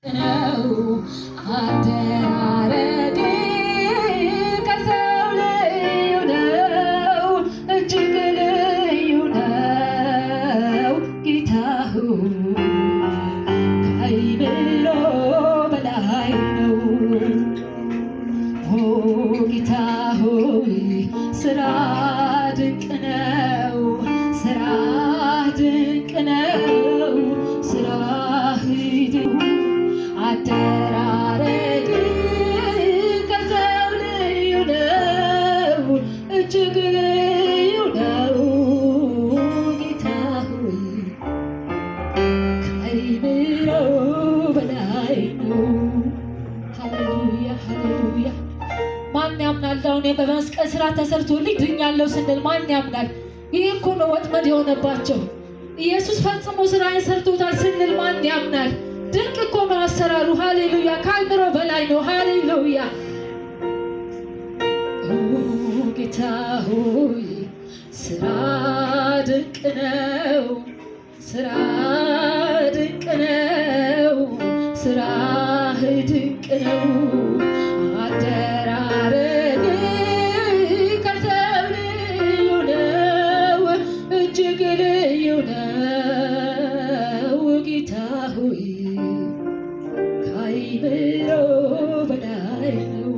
ነው አደራረግ ከሰው ልዩ ነው፣ እጅግ ልዩ ነው ጌታ ሆይ ከአይምሮ በላይ ነው። ኦ ጌታ ሆይ ስራ ድንቅ ነው፣ ስራ ድንቅ ነው፣ ስራ አደራረግ ከሰው ልዩ ነው፣ እጅግ ልዩ ነው ጌታ ሆይ ከአይምሮ በላይ ነው። ሃሌሉያ ሃሌሉያ። ማን ያምናል? አሁን በመስቀል ስራ ተሰርቶልኝ ድኛለሁ ስንል ማን ያምናል? ይህ እኮ ነው ወጥመድ የሆነባቸው። ኢየሱስ ፈጽሞ ስራዬን ሰርቶታል ስንል ማን ያምናል? ድንቅ እኮ ነው አሰራሩ። ሃሌሉያ። ከአይምሮ በላይ ነው። ሃሌሉያ። ኦ ጌታ ሆይ ስራ ድንቅ ነው፣ ስራ ድንቅ ነው፣ ስራ ድንቅ ነው። አደራረግ ከሰው ልዩ ነው፣ እጅግ ልዩ ነው ጌታ ሆይ ከአይምሮ በላይ ነው።